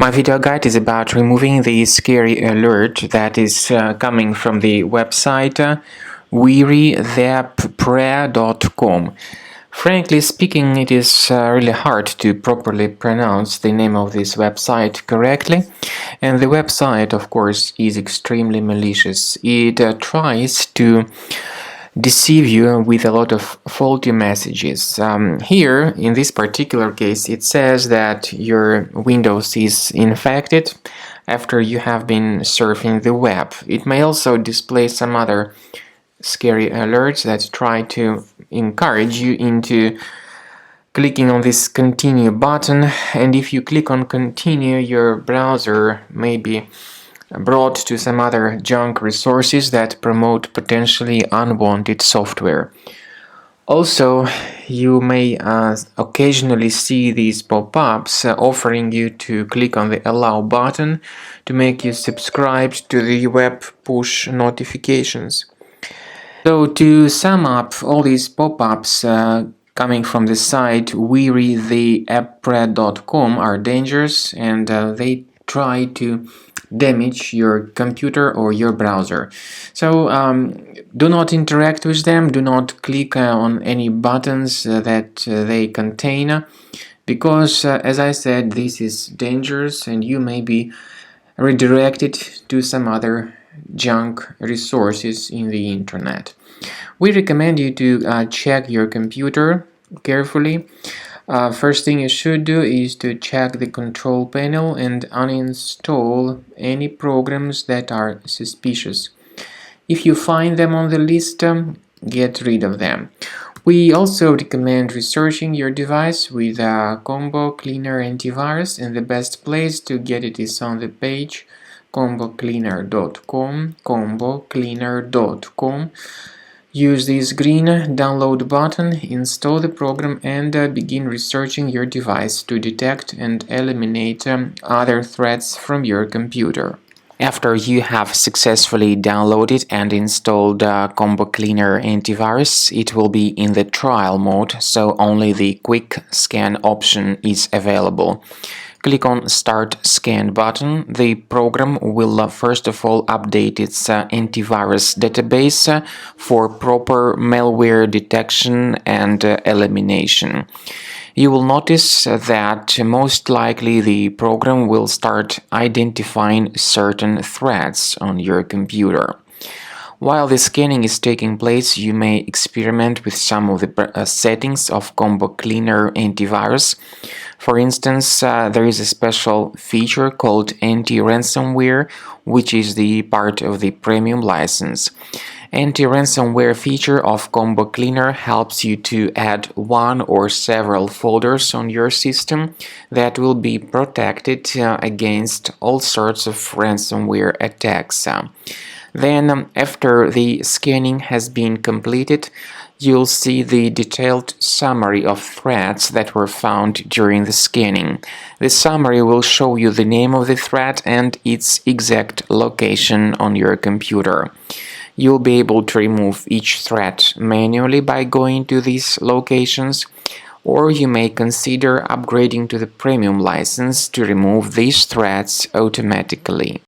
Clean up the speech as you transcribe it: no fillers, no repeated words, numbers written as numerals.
My video guide is about removing the scary alert that is coming from the website wearythepprayer.com. Frankly speaking, it is really hard to properly pronounce the name of this website correctly, and the website, of course, is extremely malicious. It tries to deceive you with a lot of faulty messages. Here, in this particular case, it says that your Windows is infected after you have been surfing the web. It may also display some other scary alerts that try to encourage you into clicking on this continue button, and if you click on continue, your browser may be brought to some other junk resources that promote potentially unwanted software. Also, you may occasionally see these pop-ups offering you to click on the allow button to make you subscribed to the web push notifications. So to sum up, all these pop-ups coming from the site wearythepprayer.com are dangerous, and they try to damage your computer or your browser. So do not interact with them, do not click on any buttons that they contain, because as I said, this is dangerous and you may be redirected to some other junk resources in the internet. We recommend you to check your computer carefully. First thing you should do is to check the control panel and uninstall any programs that are suspicious. If you find them on the list, get rid of them. We also recommend researching your device with Combo Cleaner Antivirus, and the best place to get it is on the page combocleaner.com, combocleaner.com. Use this green download button, install the program, and begin researching your device to detect and eliminate other threats from your computer. After you have successfully downloaded and installed Combo Cleaner Antivirus, it will be in the trial mode, so only the quick scan option is available. Click on Start Scan button. The program will first of all update its antivirus database for proper malware detection and elimination. You will notice that most likely the program will start identifying certain threats on your computer. While the scanning is taking place, you may experiment with some of the settings of Combo Cleaner Antivirus. For instance, there is a special feature called Anti-Ransomware, which is the part of the premium license. Anti-ransomware feature of Combo Cleaner helps you to add one or several folders on your system that will be protected against all sorts of ransomware attacks. Then, after the scanning has been completed, you'll see the detailed summary of threats that were found during the scanning. The summary will show you the name of the threat and its exact location on your computer. You'll be able to remove each threat manually by going to these locations, or you may consider upgrading to the premium license to remove these threats automatically.